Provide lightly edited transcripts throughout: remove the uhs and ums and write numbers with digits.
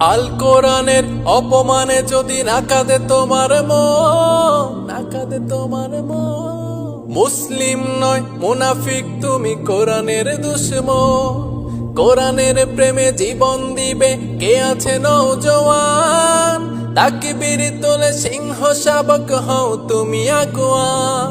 আল কোরআনের অপমানে যদি না কাঁদে তোমার মন, না কাঁদে তোমার মন, মুসলিম নয় মুনাফিক তুমি কোরআনের দুশমন। কোরআনের প্রেমে জীবন দিবে কে আছে নওজোয়ান, তাকবীর তোলে সিংহ শাবক হও তুমি আগুয়ান।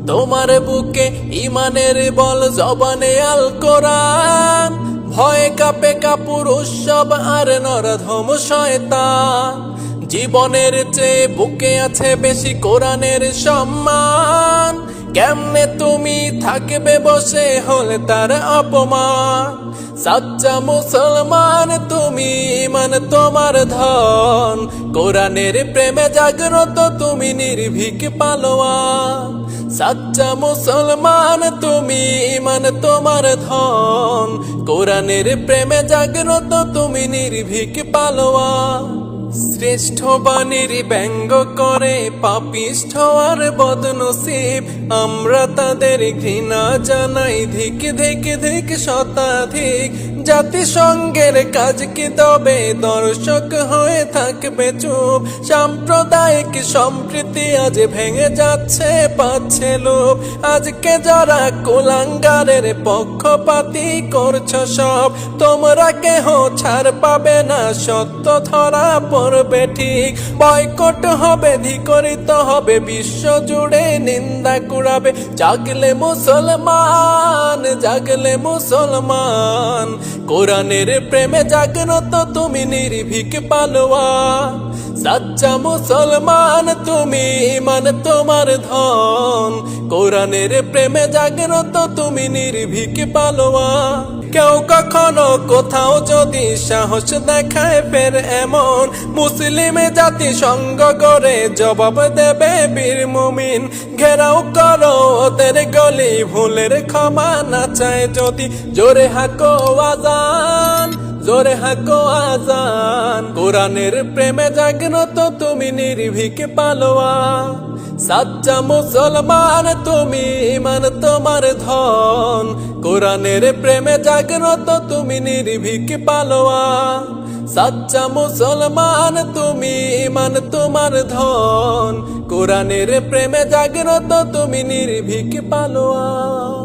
তোমার বুকে ইমানের বল জবানে আল কোরআন, ভয়ে কাঁপে কাপুরুষ সব আর নরধম শয়তান। জীবনের চেয়ে বুকে আছে বেশি কোরআনের সম্মান, কেমনে তুমি থাকবে বসে হলে তার অপমান। সাচ্চা মুসলমান তুমি, ইমান তোমার ধন, কোরআনের প্রেমে জাগ্রত তুমি নির্ভীক পালোয়ান। সাচ্চা মুসলমান তুমি, ইমান তোমার ধন, কোরআনের প্রেমে জাগ্রত তুমি নির্ভীক পালোয়ান। শ্রেষ্ঠ বাণীর ব্যঙ্গ করে পাপিষ্ঠ আর বদনসিব, আমরা তাদের ঘৃণা জানাই ধিক ধিক ধিক শতাধিক। জাতিসংঘের কাজ কি তবে দর্শক হয়ে থাকবে চুপ, সাম্প্রদায়িক সম্প্রীতি আজ ভেঙে যাচ্ছে পাচ্ছে লোপ। আজকে যারা কুলাঙ্গারের পক্ষপাতী করছো সব, তোমরা কেহ ছাড় পাবে না, সত্য ধরা পড়বে ঠিক। বয়কট হবে, ধিক্করিত হবে, বিশ্ব জুড়ে নিন্দা কুড়াবে। জাগলে মুসলমান, জাগলে মুসলমান, কোরআনের প্রেমে জাগ্রত তুমি নির্ভীক পালোয়ান। সাচ্চা মুসলমান তুমি, ইমান তোমার ধন, কোরআনের প্রেমে জাগ্রত তুমি নির্ভীক পালোয়ান। কেউ কখনো কোথাও যদি সাহস দেখায় ফের এমন, মুসলিমে জাতি সঙ্গ করে জবাব দেবে বীর মুমিন। ঘেরাও করো ওদের গলি, ভুলের ক্ষমা না চায় যদি, জোরে হাঁকো আজান, জোরে হাঁকো আজান। কোরআনের প্রেমে জাগ্রত তুমি নির্ভীক পালোয়ান। সাচ্চা মুসলমান তুমি, ইমান তোমার ধন, কোরআনের প্রেমে জাগ্রত তুমি নির্ভীক পালোয়ান। সাচ্চা মুসলমান তুমি, ইমান তোমার ধন, কোরআনের প্রেমে জাগ্রত তুমি নির্ভীক পালোয়ান।